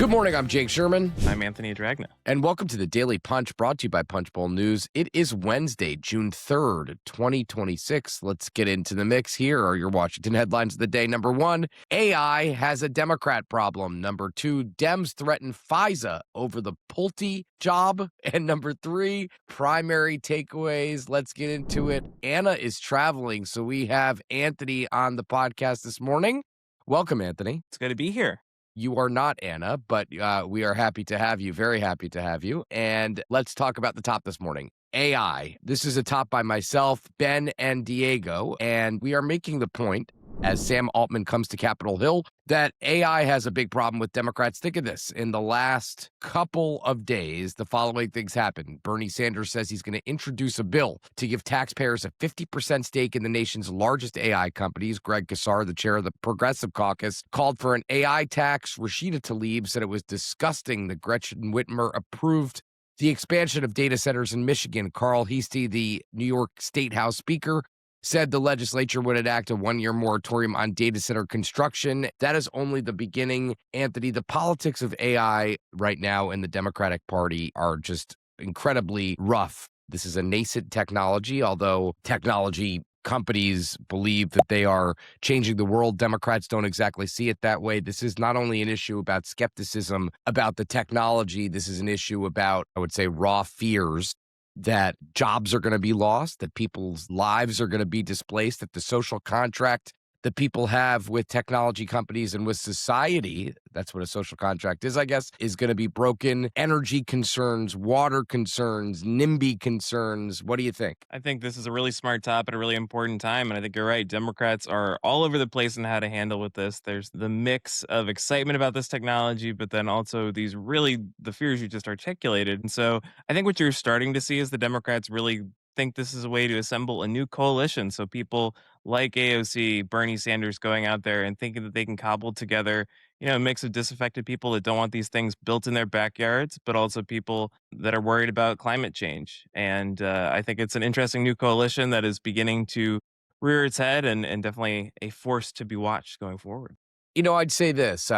Good morning, I'm Jake Sherman. I'm Anthony Adragna. And welcome to the Daily Punch, brought to you by Punchbowl News. It is Wednesday, June 3rd, 2026. Let's get into the mix. Here are your Washington headlines of the day. Number one, AI has a Democrat problem. Number two, Dems threaten FISA over the Pulte job. And number three, primary takeaways. Let's get into it. Anna is traveling, so we have Anthony on the podcast this morning. Welcome, Anthony. It's good to be here. You are not Anna, but we are happy to have you, very happy to have you. And let's talk about the top this morning. AI. This is a top by myself, Ben, and Diego. And we are making the point, as Sam Altman comes to Capitol Hill, that AI has a big problem with Democrats. Think of this. In the last couple of days, the following things happened. Bernie Sanders says he's going to introduce a bill to give taxpayers a 50% stake in the nation's largest AI companies. Greg Casar, the chair of the Progressive Caucus, called for an AI tax. Rashida Tlaib said it was disgusting that Gretchen Whitmer approved the expansion of data centers in Michigan. Carl Heastie, the New York State House Speaker, said the legislature would enact a one-year moratorium on data center construction. That is only the beginning, Anthony. The politics of AI right now in the Democratic Party are just incredibly rough. This is a nascent technology, although technology companies believe that they are changing the world. Democrats don't exactly see it that way. This is not only an issue about skepticism about the technology, this is an issue about, I would say, raw fears that jobs are going to be lost, that people's lives are going to be displaced, that the social contract that people have with technology companies and with society, that's what a social contract is, I guess, is going to be broken. Energy concerns, water concerns, NIMBY concerns. What do you think? I think this is a really smart top at a really important time. And I think you're right. Democrats are all over the place in how to handle with this. There's the mix of excitement about this technology, but then also the fears you just articulated. And so I think what you're starting to see is the Democrats really think this is a way to assemble a new coalition. So people like AOC, Bernie Sanders going out there and thinking that they can cobble together, a mix of disaffected people that don't want these things built in their backyards, but also people that are worried about climate change. And I think it's an interesting new coalition that is beginning to rear its head and definitely a force to be watched going forward. I'd say this,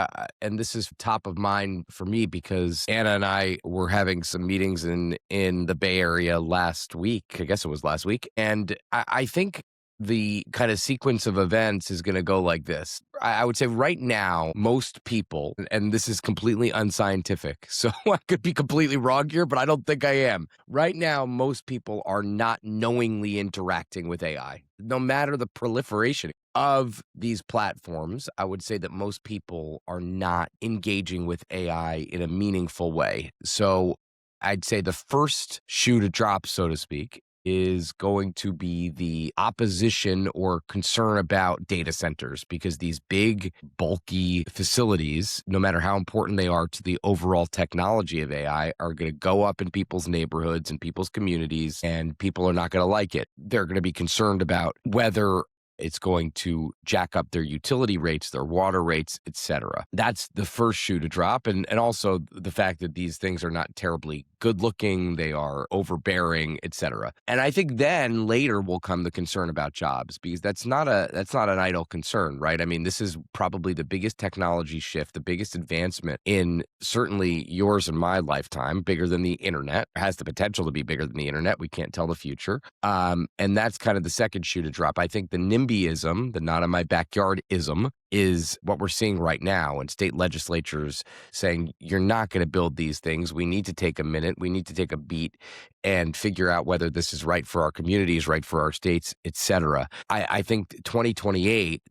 and this is top of mind for me because Anna and I were having some meetings in the Bay Area last week. I guess it was last week. And I think the kind of sequence of events is going to go like this. I would say right now, most people, and this is completely unscientific, so I could be completely wrong here, but I don't think I am. Right now, most people are not knowingly interacting with AI. No matter the proliferation of these platforms, I would say that most people are not engaging with AI in a meaningful way. So I'd say the first shoe to drop, so to speak, is going to be the opposition or concern about data centers, because these big, bulky facilities, no matter how important they are to the overall technology of AI, are going to go up in people's neighborhoods and people's communities, and people are not going to like it. They're going to be concerned about whether it's going to jack up their utility rates, their water rates, etc. That's the first shoe to drop. And also the fact that these things are not terribly good looking, they are overbearing, etc. And I think then later will come the concern about jobs, because that's not an idle concern, right? I mean, this is probably the biggest technology shift, the biggest advancement in certainly yours and my lifetime, bigger than the internet, has the potential to be bigger than the internet. We can't tell the future. And that's kind of the second shoe to drop. I think the NIMBYism, the not in my backyard-ism, is what we're seeing right now in state legislatures saying, you're not going to build these things. We need to take a minute. We need to take a beat and figure out whether this is right for our communities, right for our states, et cetera. I think the 2028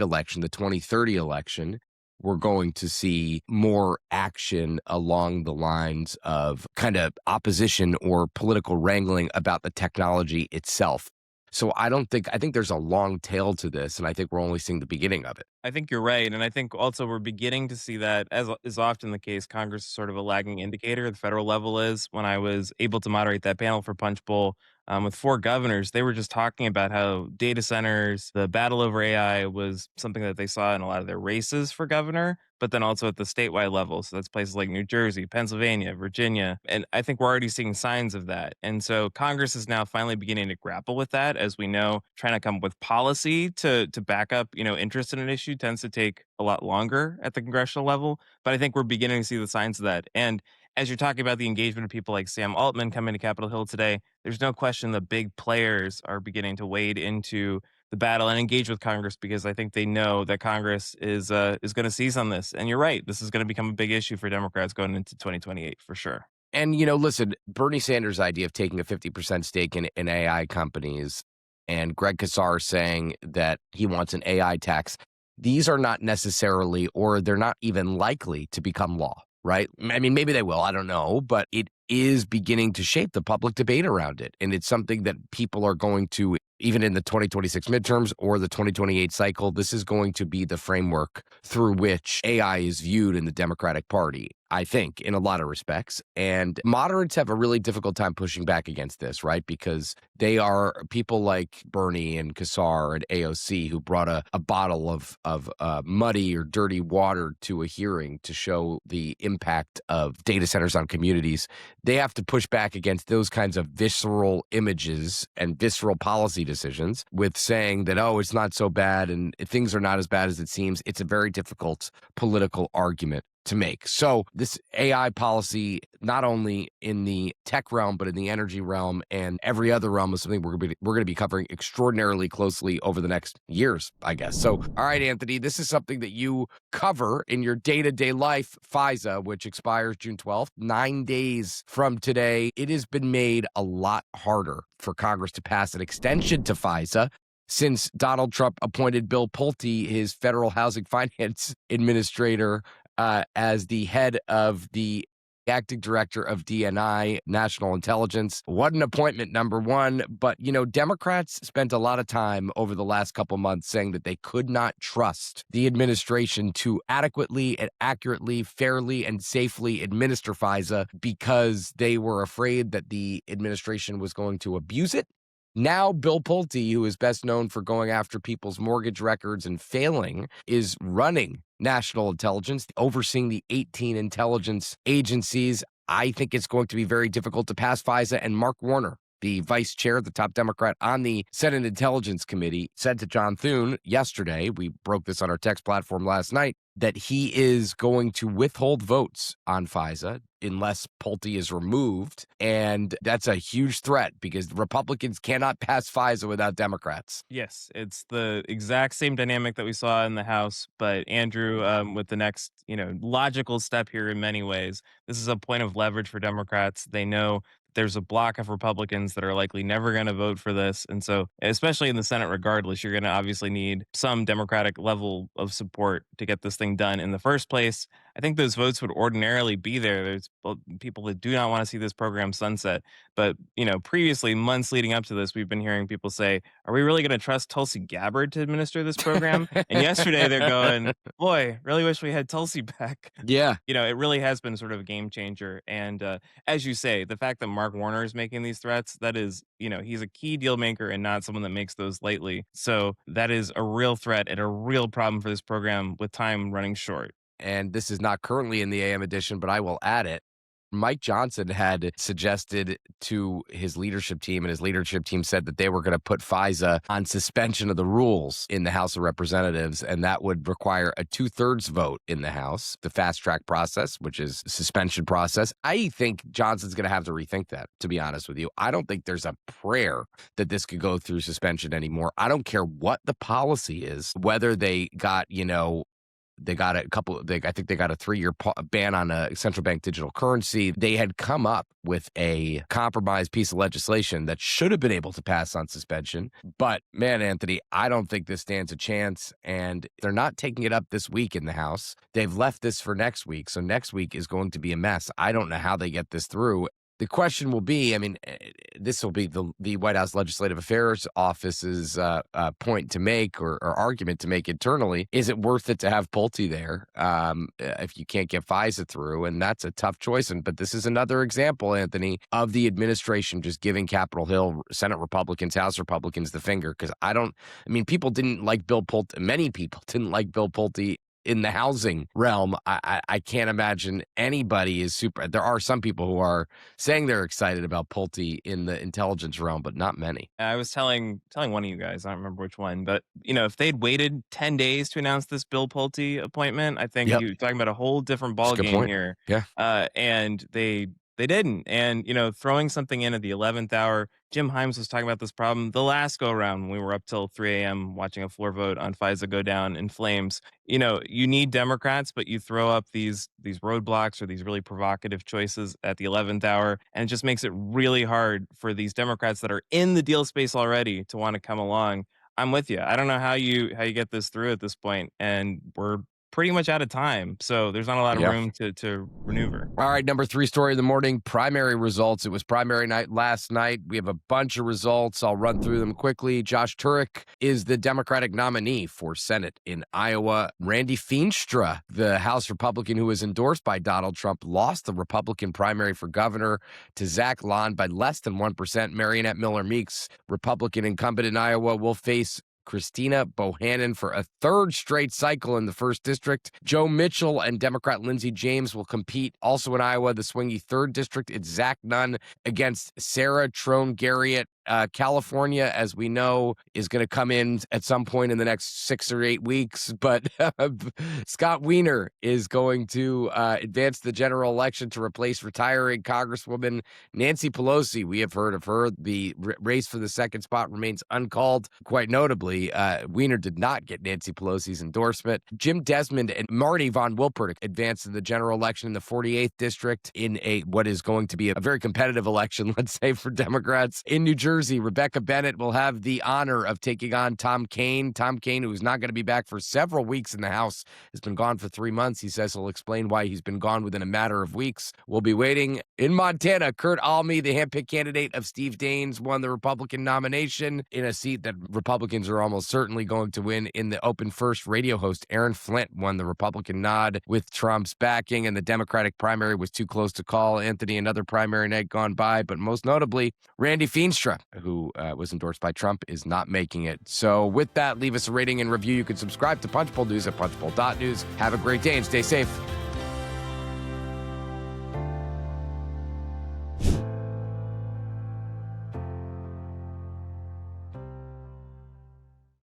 election, the 2030 election, we're going to see more action along the lines of kind of opposition or political wrangling about the technology itself. So I think there's a long tail to this, and I think we're only seeing the beginning of it. I think you're right. And I think also we're beginning to see that, as is often the case, Congress is sort of a lagging indicator. The federal level is. When I was able to moderate that panel for Punchbowl, with 4 governors. They were just talking about how data centers, the battle over AI was something that they saw in a lot of their races for governor, but then also at the statewide level. So that's places like New Jersey, Pennsylvania, Virginia. And I think we're already seeing signs of that. And so Congress is now finally beginning to grapple with that. As we know, trying to come up with policy to back up, interest in an issue tends to take a lot longer at the congressional level. But I think we're beginning to see the signs of that. And as you're talking about the engagement of people like Sam Altman coming to Capitol Hill today, there's no question the big players are beginning to wade into the battle and engage with Congress because I think they know that Congress is going to seize on this. And you're right, this is going to become a big issue for Democrats going into 2028 for sure. And, listen, Bernie Sanders' idea of taking a 50% stake in AI companies and Greg Casar saying that he wants an AI tax, these are not necessarily, or they're not even likely to become law, right? I mean, maybe they will, I don't know, but it is beginning to shape the public debate around it. And it's something that people are going to, even in the 2026 midterms or the 2028 cycle, this is going to be the framework through which AI is viewed in the Democratic Party, I think, in a lot of respects. And moderates have a really difficult time pushing back against this, right? Because they are people like Bernie and Kassar and AOC who brought a bottle of muddy or dirty water to a hearing to show the impact of data centers on communities. They have to push back against those kinds of visceral images and visceral policy decisions with saying that, oh, it's not so bad and things are not as bad as it seems. It's a very difficult political argument to make. So this AI policy, not only in the tech realm, but in the energy realm and every other realm, is something we're going to be covering extraordinarily closely over the next years, I guess. So, all right, Anthony, this is something that you cover in your day-to-day life, FISA, which expires June 12th, 9 days from today. It has been made a lot harder for Congress to pass an extension to FISA since Donald Trump appointed Bill Pulte, his federal housing finance administrator, as the head of the acting director of DNI, National Intelligence. What an appointment, number one. But, Democrats spent a lot of time over the last couple months saying that they could not trust the administration to adequately and accurately, fairly, and safely administer FISA because they were afraid that the administration was going to abuse it. Now, Bill Pulte, who is best known for going after people's mortgage records and failing, is running national intelligence, overseeing the 18 intelligence agencies. I think it's going to be very difficult to pass FISA. And Mark Warner, the vice chair, the top Democrat on the Senate Intelligence Committee, said to John Thune yesterday, we broke this on our text platform last night, that he is going to withhold votes on FISA unless Pulte is removed. And that's a huge threat because Republicans cannot pass FISA without Democrats. Yes, it's the exact same dynamic that we saw in the House, but Andrew, with the next, logical step here in many ways, this is a point of leverage for Democrats. They know there's a block of Republicans that are likely never going to vote for this. And so, especially in the Senate, regardless, you're going to obviously need some Democratic level of support to get this thing done in the first place. I think those votes would ordinarily be there. There's people that do not want to see this program sunset. But, previously, months leading up to this, we've been hearing people say, are we really going to trust Tulsi Gabbard to administer this program? And yesterday they're going, boy, really wish we had Tulsi back. Yeah. It really has been sort of a game changer. And as you say, the fact that Mark Warner is making these threats, that is, he's a key deal maker and not someone that makes those lightly. So that is a real threat and a real problem for this program with time running short. And this is not currently in the AM edition, but I will add it. Mike Johnson had suggested to his leadership team, and his leadership team said that they were going to put FISA on suspension of the rules in the House of Representatives, and that would require a 2/3 vote in the House, the fast track process, which is suspension process. I think Johnson's going to have to rethink that, to be honest with you. I don't think there's a prayer that this could go through suspension anymore. I don't care what the policy is, whether they got, they got a couple. I think they got a 3-year ban on a central bank digital currency. They had come up with a compromise piece of legislation that should have been able to pass on suspension. But man, Anthony, I don't think this stands a chance. And they're not taking it up this week in the House. They've left this for next week. So next week is going to be a mess. I don't know how they get this through. The question will be, I mean, this will be the White House Legislative Affairs Office's point to make or argument to make internally. Is it worth it to have Pulte there if you can't get FISA through? And that's a tough choice. But this is another example, Anthony, of the administration just giving Capitol Hill, Senate Republicans, House Republicans the finger. Because people didn't like Bill Pulte. Many people didn't like Bill Pulte in the housing realm. I can't imagine anybody is super. There are some people who are saying they're excited about Pulte in the intelligence realm, but not many. I was telling one of you guys, I don't remember which one, but if they'd waited 10 days to announce this Bill Pulte appointment, I think Yep. you're talking about a whole different That's a good ballgame point. here. Yeah. And they didn't. And throwing something in at the 11th hour. Jim Himes was talking about this problem the last go around when we were up till 3 a.m. watching a floor vote on FISA go down in flames. You need Democrats, but you throw up these roadblocks or these really provocative choices at the 11th hour, and it just makes it really hard for these Democrats that are in the deal space already to want to come along. I'm with you. I don't know how you get this through at this point, and we're pretty much out of time, so there's not a lot of Yeah. room to maneuver. All right, number 3 story of the morning, primary results. It was primary night last night. We have a bunch of results. I'll run through them quickly. Josh Turek is the Democratic nominee for Senate in Iowa. Randy Feenstra, the House Republican who was endorsed by Donald Trump, lost the Republican primary for governor to Zach Lon by less than 1%. Marionette Miller Meeks, Republican incumbent in Iowa, will face Christina Bohannon for a third straight cycle in the 1st District. Joe Mitchell and Democrat Lindsey James will compete also in Iowa, the swingy 3rd District. It's Zach Nunn against Sarah Trone Garriott. California, as we know, is going to come in at some point in the next 6 or 8 weeks, but Scott Wiener is going to advance the general election to replace retiring Congresswoman Nancy Pelosi. We have heard of her. The race for the 2nd spot remains uncalled. Quite notably, Wiener did not get Nancy Pelosi's endorsement. Jim Desmond and Marty von Wilpert advanced in the general election in the 48th District in what is going to be a very competitive election, let's say, for Democrats. In New Jersey, Rebecca Bennett will have the honor of taking on Tom Kaine. Tom Kaine, who is not going to be back for several weeks in the House, has been gone for 3 months. He says he'll explain why he's been gone within a matter of weeks. We'll be waiting. In Montana, Kurt Alme, the handpicked candidate of Steve Daines, won the Republican nomination in a seat that Republicans are almost certainly going to win. In the open first, radio host Aaron Flint won the Republican nod with Trump's backing, and the Democratic primary was too close to call. Anthony, another primary night gone by, but most notably, Randy Feenstra, who was endorsed by Trump, is not making it. So with that, leave us a rating and review. You can subscribe to Punchbowl News at punchbowl.news. Have a great day and stay safe.